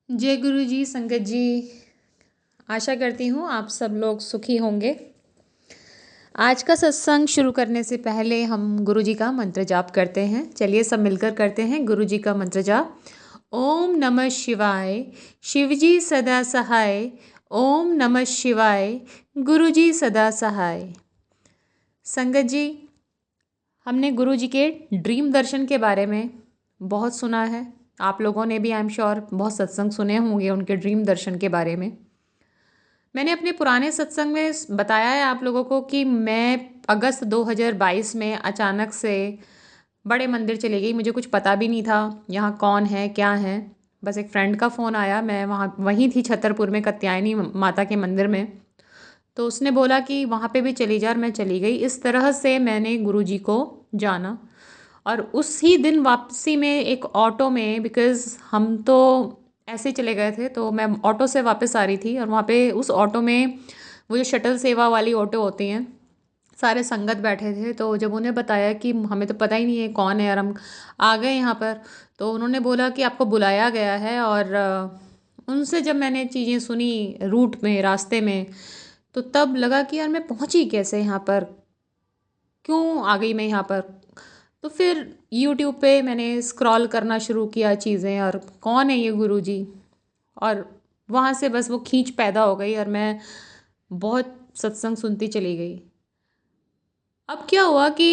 जय गुरु जी। संगत जी, आशा करती हूँ आप सब लोग सुखी होंगे। आज का सत्संग शुरू करने से पहले हम गुरु जी का मंत्र जाप करते हैं। चलिए सब मिलकर करते हैं गुरु जी का मंत्र जाप। ओम नमः शिवाय, शिव जी सदा सहाय। ओम नमः शिवाय, गुरु जी सदा सहाय। संगत जी, हमने गुरु जी के ड्रीम दर्शन के बारे में बहुत सुना है। आप लोगों ने भी आई एम श्योर बहुत सत्संग सुने होंगे उनके ड्रीम दर्शन के बारे में। मैंने अपने पुराने सत्संग में बताया है आप लोगों को कि मैं अगस्त 2022 में अचानक से बड़े मंदिर चली गई। मुझे कुछ पता भी नहीं था यहाँ कौन है क्या है। बस एक फ्रेंड का फ़ोन आया, मैं वहीं थी छतरपुर में कात्यायनी माता के मंदिर में। तो उसने बोला कि वहाँ पे भी चली जा, और मैं चली गई। इस तरह से मैंने गुरु जी को जाना। और उसी दिन वापसी में एक ऑटो में, बिकॉज़ हम तो ऐसे ही चले गए थे, तो मैं ऑटो से वापस आ रही थी। और वहाँ पे उस ऑटो में वो जो शटल सेवा वाली ऑटो होती हैं, सारे संगत बैठे थे। तो जब उन्हें बताया कि हमें तो पता ही नहीं है कौन है और हम आ गए यहाँ पर, तो उन्होंने बोला कि आपको बुलाया गया है। और उनसे जब मैंने चीज़ें सुनी रूट में, रास्ते में, तो तब लगा कि यार मैं पहुँची कैसे यहाँ पर, क्यों आ गई मैं यहाँ पर। तो फिर यूट्यूब पे मैंने स्क्रॉल करना शुरू किया चीज़ें, और कौन है ये गुरु जी। और वहाँ से बस वो खींच पैदा हो गई और मैं बहुत सत्संग सुनती चली गई। अब क्या हुआ कि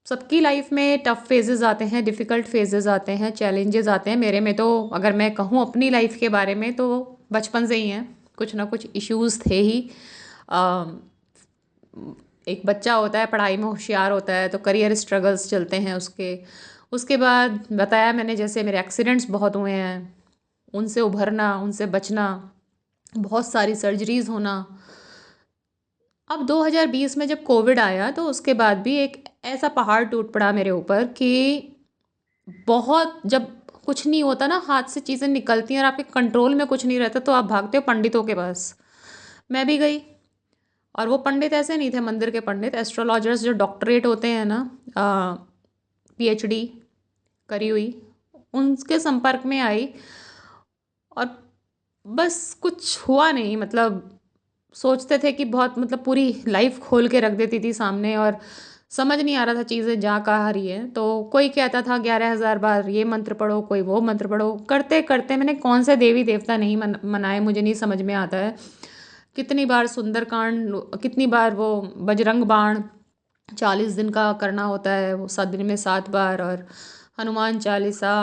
सबकी लाइफ में टफ़ फेजेस आते हैं, डिफ़िकल्ट फेजेस आते हैं, चैलेंजेस आते हैं। मेरे में तो अगर मैं कहूँ अपनी लाइफ के बारे में तो बचपन से ही हैं, कुछ ना कुछ इश्यूज़ थे ही। अ, एक बच्चा होता है, पढ़ाई में होशियार होता है, तो करियर स्ट्रगल्स चलते हैं उसके। उसके बाद बताया मैंने, जैसे मेरे एक्सीडेंट्स बहुत हुए हैं, उनसे उभरना, उनसे बचना, बहुत सारी सर्जरीज़ होना। अब 2020 में जब कोविड आया तो उसके बाद भी एक ऐसा पहाड़ टूट पड़ा मेरे ऊपर कि बहुत, जब कुछ नहीं होता ना, हाथ से चीज़ें निकलती हैं और आपके कंट्रोल में कुछ नहीं रहता, तो आप भागते हो पंडितों के पास। मैं भी गई। और वो पंडित ऐसे नहीं थे मंदिर के पंडित, एस्ट्रोलॉजर्स जो डॉक्टरेट होते हैं ना, पीएचडी करी हुई, उनके संपर्क में आई। और बस कुछ हुआ नहीं। मतलब सोचते थे कि बहुत, मतलब पूरी लाइफ खोल के रख देती थी सामने, और समझ नहीं आ रहा था चीज़ें जा कहाँ रही हैं। तो कोई कहता था 11,000 बार ये मंत्र पढ़ो, कोई वो मंत्र पढ़ो। करते करते मैंने कौन से देवी देवता नहीं मनाए, मुझे नहीं समझ में आता है। कितनी बार सुंदरकांड, कितनी बार वो बजरंग बाण 40 दिन का करना होता है, वो 7 दिन में 7 बार। और हनुमान चालीसा।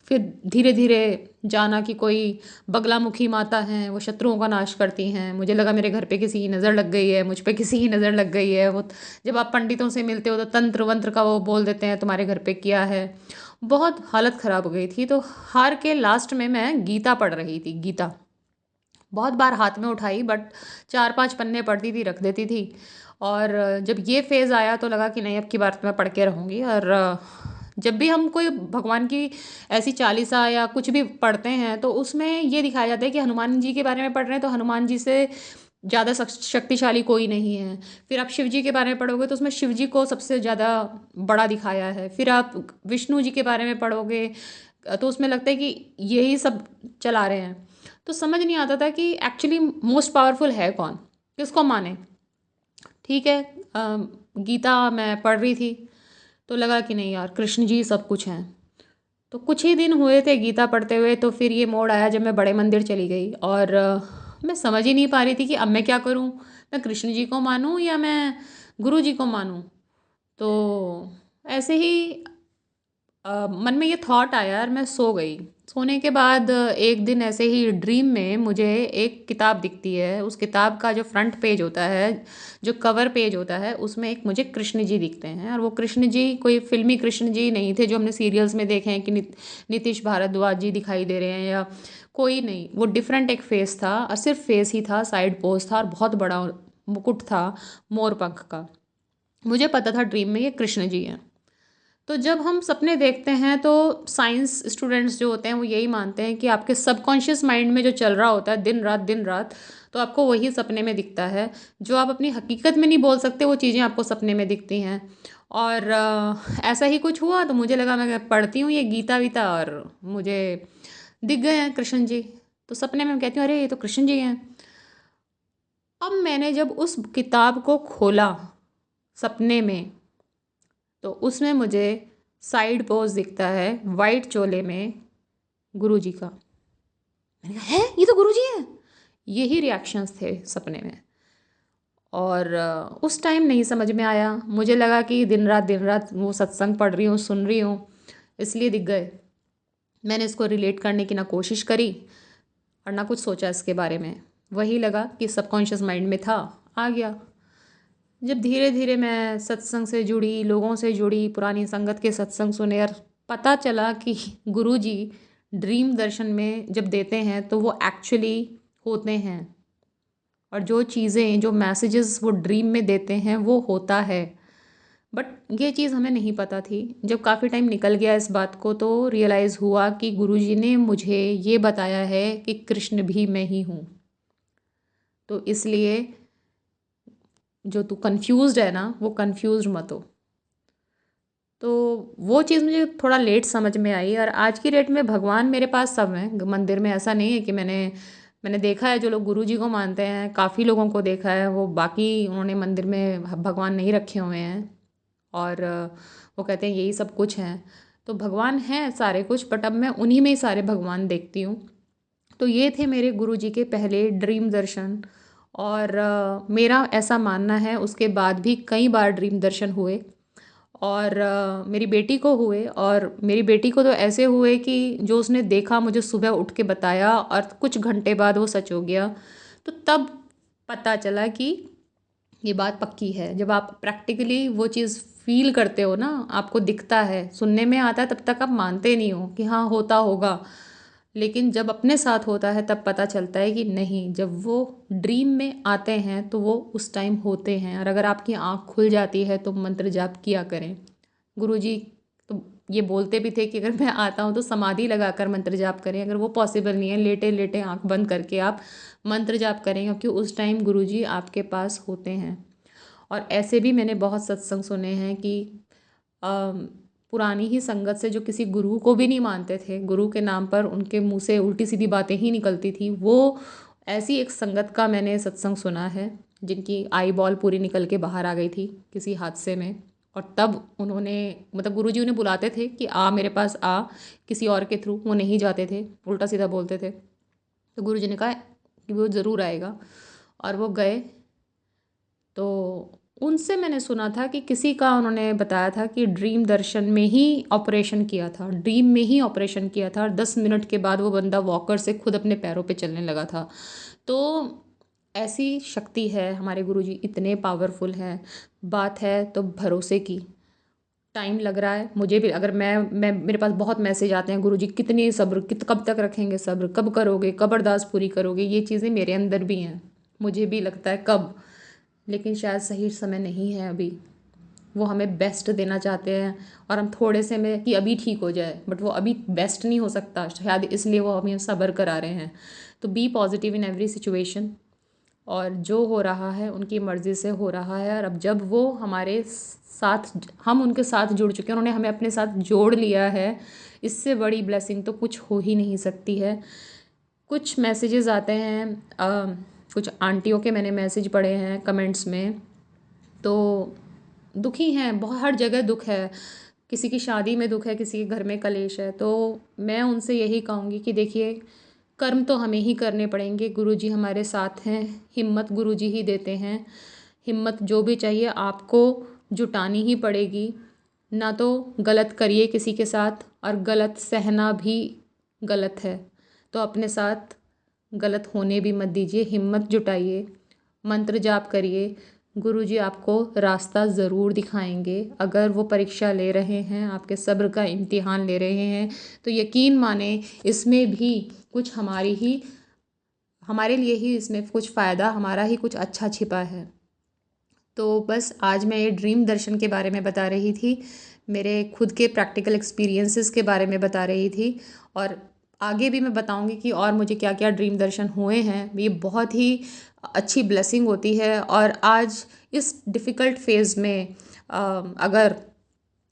फिर धीरे धीरे जाना कि कोई बगलामुखी माता हैं, वो शत्रुओं का नाश करती हैं। मुझे लगा मेरे घर पे किसी की नज़र लग गई है, मुझ पे किसी की नज़र लग गई है। वो जब आप पंडितों से मिलते हो तो तंत्र वंत्र का वो बोल देते हैं तुम्हारे घर पे किया है। बहुत हालत ख़राब हो गई थी। तो हार के लास्ट में मैं गीता पढ़ रही थी। गीता बहुत बार हाथ में उठाई, बट 4-5 पन्ने पढ़ती थी, रख देती थी। और जब ये फेज़ आया तो लगा कि नहीं, अब की बार तो मैं पढ़ के रहूँगी। और जब भी हम कोई भगवान की ऐसी चालीसा या कुछ भी पढ़ते हैं तो उसमें ये दिखाया जाता है कि हनुमान जी के बारे में पढ़ रहे हैं तो हनुमान जी से ज़्यादा शक्तिशाली कोई नहीं है। फिर आप शिव जी के बारे में पढ़ोगे तो उसमें शिव जी को सबसे ज़्यादा बड़ा दिखाया है। फिर आप विष्णु जी के बारे में पढ़ोगे तो उसमें लगता है कि यही सब चला रहे हैं। तो समझ नहीं आता था कि एक्चुअली मोस्ट पावरफुल है कौन, किसको माने। ठीक है, गीता मैं पढ़ रही थी तो लगा कि नहीं यार, कृष्ण जी सब कुछ हैं। तो कुछ ही दिन हुए थे गीता पढ़ते हुए, तो फिर ये मोड़ आया जब मैं बड़े मंदिर चली गई। और मैं समझ ही नहीं पा रही थी कि अब मैं क्या करूं, मैं कृष्ण जी को मानूं या मैं गुरु जी को मानूं। तो ऐसे ही मन में ये थॉट आया और मैं सो गई। सोने के बाद एक दिन ऐसे ही ड्रीम में मुझे एक किताब दिखती है। उस किताब का जो फ्रंट पेज होता है, जो कवर पेज होता है, उसमें एक मुझे कृष्ण जी दिखते हैं। और वो कृष्ण जी कोई फिल्मी कृष्ण जी नहीं थे जो हमने सीरियल्स में देखे हैं कि नीतीश भारद्वाज जी दिखाई दे रहे हैं या कोई नहीं। वो डिफरेंट एक फेस था, और सिर्फ फेस ही था, साइड पोज था और बहुत बड़ा मुकुट था मोर पंख का। मुझे पता था ड्रीम में ये कृष्ण जी हैं। तो जब हम सपने देखते हैं तो साइंस स्टूडेंट्स जो होते हैं वो यही मानते हैं कि आपके सबकॉन्शियस माइंड में जो चल रहा होता है दिन रात दिन रात, तो आपको वही सपने में दिखता है। जो आप अपनी हकीकत में नहीं बोल सकते वो चीज़ें आपको सपने में दिखती हैं। और ऐसा ही कुछ हुआ तो मुझे लगा मैं पढ़ती हूँ ये गीता वीता, और मुझे दिख गए हैं कृष्ण जी। तो सपने में कहती हूँ अरे ये तो कृष्ण जी हैं। अब मैंने जब उस किताब को खोला सपने में, तो उसमें मुझे साइड पोज दिखता है वाइट चोले में गुरु जी का। मैंने कहा है ये तो गुरु जी है। यही रिएक्शंस थे सपने में। और उस टाइम नहीं समझ में आया, मुझे लगा कि दिन रात वो सत्संग पढ़ रही हूँ, सुन रही हूँ, इसलिए दिख गए। मैंने इसको रिलेट करने की ना कोशिश करी और ना कुछ सोचा इसके बारे में। वही लगा कि सबकॉन्शियस माइंड में था, आ गया। जब धीरे धीरे मैं सत्संग से जुड़ी, लोगों से जुड़ी, पुरानी संगत के सत्संग सुने और पता चला कि गुरु जी ड्रीम दर्शन में जब देते हैं तो वो एक्चुअली होते हैं, और जो चीज़ें, जो मैसेजेस वो ड्रीम में देते हैं वो होता है। बट ये चीज़ हमें नहीं पता थी। जब काफ़ी टाइम निकल गया इस बात को तो रियलाइज़ हुआ कि गुरुजी ने मुझे ये बताया है कि कृष्ण भी मैं ही हूँ। तो इसलिए जो तू कंफ्यूज्ड है ना, वो कंफ्यूज्ड मत हो। तो वो चीज़ मुझे थोड़ा लेट समझ में आई। और आज की डेट में भगवान मेरे पास सब हैं मंदिर में। ऐसा नहीं है कि मैंने देखा है जो लोग गुरु जी को मानते हैं, काफ़ी लोगों को देखा है, वो बाकी उन्होंने मंदिर में भगवान नहीं रखे हुए हैं और वो कहते हैं यही सब कुछ हैं। तो भगवान हैं सारे कुछ, बट अब मैं उन्हीं में ही सारे भगवान देखती हूँ। तो ये थे मेरे गुरु जी के पहले ड्रीम दर्शन। और मेरा ऐसा मानना है उसके बाद भी कई बार ड्रीम दर्शन हुए। और मेरी बेटी को हुए, और मेरी बेटी को तो ऐसे हुए कि जो उसने देखा मुझे सुबह उठ के बताया और कुछ घंटे बाद वो सच हो गया। तो तब पता चला कि ये बात पक्की है। जब आप प्रैक्टिकली वो चीज़ फील करते हो ना, आपको दिखता है, सुनने में आता है, तब तक आप मानते नहीं हो कि हाँ होता होगा। लेकिन जब अपने साथ होता है तब पता चलता है कि नहीं, जब वो ड्रीम में आते हैं तो वो उस टाइम होते हैं। और अगर आपकी आँख खुल जाती है तो मंत्र जाप किया करें। गुरुजी तो ये बोलते भी थे कि अगर मैं आता हूँ तो समाधि लगाकर मंत्र जाप करें। अगर वो पॉसिबल नहीं है, लेटे लेटे आँख बंद करके आप मंत्र जाप करें, क्योंकि उस टाइम गुरुजी आपके पास होते हैं। और ऐसे भी मैंने बहुत सत्संग सुने हैं कि पुरानी ही संगत से जो किसी गुरु को भी नहीं मानते थे, गुरु के नाम पर उनके मुंह से उल्टी सीधी बातें ही निकलती थी, वो ऐसी एक संगत का मैंने सत्संग सुना है जिनकी आई बॉल पूरी निकल के बाहर आ गई थी किसी हादसे में। और तब उन्होंने, मतलब गुरुजी उन्हें बुलाते थे कि आ मेरे पास आ, किसी और के थ्रू वो नहीं जाते थे, उल्टा सीधा बोलते थे। तो गुरुजी ने कहा कि वो ज़रूर आएगा, और वो गए। तो उनसे मैंने सुना था कि किसी का उन्होंने बताया था कि ड्रीम दर्शन में ही ऑपरेशन किया था, ड्रीम में ही ऑपरेशन किया था, और 10 मिनट के बाद वो बंदा वॉकर से खुद अपने पैरों पे चलने लगा था। तो ऐसी शक्ति है, हमारे गुरुजी इतने पावरफुल हैं। बात है तो भरोसे की। टाइम लग रहा है मुझे भी। अगर मैं मेरे पास बहुत मैसेज आते हैं, गुरुजी कितनी सब्र, कब तक रखेंगे सब्र, कब करोगे, कब अरदास पूरी करोगे। ये चीज़ें मेरे अंदर भी हैं, मुझे भी लगता है कब। लेकिन शायद सही समय नहीं है अभी। वो हमें बेस्ट देना चाहते हैं और हम थोड़े से में कि अभी ठीक हो जाए, बट वो अभी बेस्ट नहीं हो सकता शायद, इसलिए वो हमें सब्र करा रहे हैं। तो be positive in every situation. और जो हो रहा है उनकी मर्ज़ी से हो रहा है। और अब जब वो हमारे साथ, हम उनके साथ जुड़ चुके हैं, उन्होंने हमें अपने साथ जोड़ लिया है, इससे बड़ी ब्लेसिंग तो कुछ हो ही नहीं सकती है। कुछ मैसेजेस आते हैं, कुछ आंटियों के मैंने मैसेज पढ़े हैं कमेंट्स में, तो दुखी हैं, बहुत हर जगह दुख है। किसी की शादी में दुख है, किसी के घर में कलेश है। तो मैं उनसे यही कहूँगी कि देखिए, कर्म तो हमें ही करने पड़ेंगे, गुरुजी हमारे साथ हैं, हिम्मत गुरुजी ही देते हैं। हिम्मत जो भी चाहिए आपको जुटानी ही पड़ेगी। ना तो गलत करिए किसी के साथ, और गलत सहना भी गलत है। तो अपने साथ गलत होने भी मत दीजिए, हिम्मत जुटाइए, मंत्र जाप करिए। गुरुजी आपको रास्ता ज़रूर दिखाएंगे। अगर वो परीक्षा ले रहे हैं, आपके सब्र का इम्तिहान ले रहे हैं, तो यकीन माने इसमें भी कुछ हमारे लिए ही इसमें कुछ फ़ायदा, हमारा ही कुछ अच्छा छिपा है। तो बस आज मैं ये ड्रीम दर्शन के बारे में बता रही थी, मेरे खुद के प्रैक्टिकल एक्सपीरियंसेस के बारे में बता रही थी। और आगे भी मैं बताऊंगी कि और मुझे क्या क्या ड्रीम दर्शन हुए हैं। ये बहुत ही अच्छी ब्लेसिंग होती है। और आज इस डिफ़िकल्ट फेज़ में अगर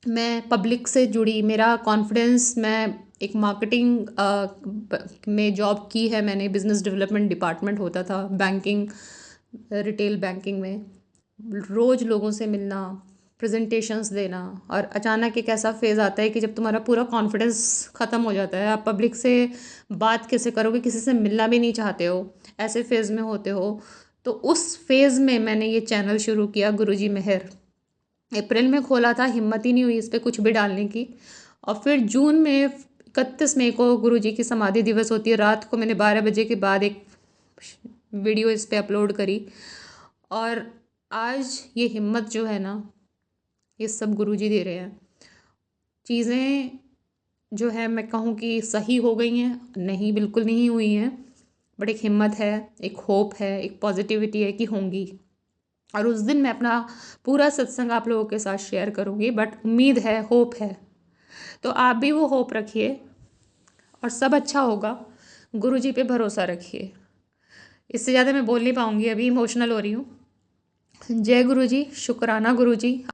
मैं पब्लिक से जुड़ी, मेरा कॉन्फिडेंस, मैं एक मार्केटिंग में जॉब की है मैंने, बिज़नेस डेवलपमेंट डिपार्टमेंट होता था बैंकिंग, रिटेल बैंकिंग में। रोज़ लोगों से मिलना, प्रेजेंटेशंस देना, और अचानक एक ऐसा फेज़ आता है कि जब तुम्हारा पूरा कॉन्फिडेंस ख़त्म हो जाता है, आप पब्लिक से बात कैसे करोगे, किसी से मिलना भी नहीं चाहते हो, ऐसे फेज़ में होते हो। तो उस फेज़ में मैंने ये चैनल शुरू किया, गुरुजी मेहर। अप्रैल में खोला था, हिम्मत ही नहीं हुई इस पर कुछ भी डालने की। और फिर जून में 31 मई को गुरुजी की समाधि दिवस होती है, रात को मैंने 12 बजे के बाद एक वीडियो इस पे अपलोड करी। और आज ये हिम्मत जो है ना, ये सब गुरुजी दे रहे हैं। चीज़ें जो है मैं कहूँ कि सही हो गई हैं, नहीं बिल्कुल नहीं हुई हैं, बट एक हिम्मत है, एक होप है, एक पॉजिटिविटी है कि होंगी। और उस दिन मैं अपना पूरा सत्संग आप लोगों के साथ शेयर करूँगी, बट उम्मीद है, होप है। तो आप भी वो होप रखिए और सब अच्छा होगा। गुरु जी पे भरोसा रखिए। इससे ज़्यादा मैं बोल नहीं पाऊँगी, अभी इमोशनल हो रही हूँ। जय गुरु जी, शुक्राना गुरु जी।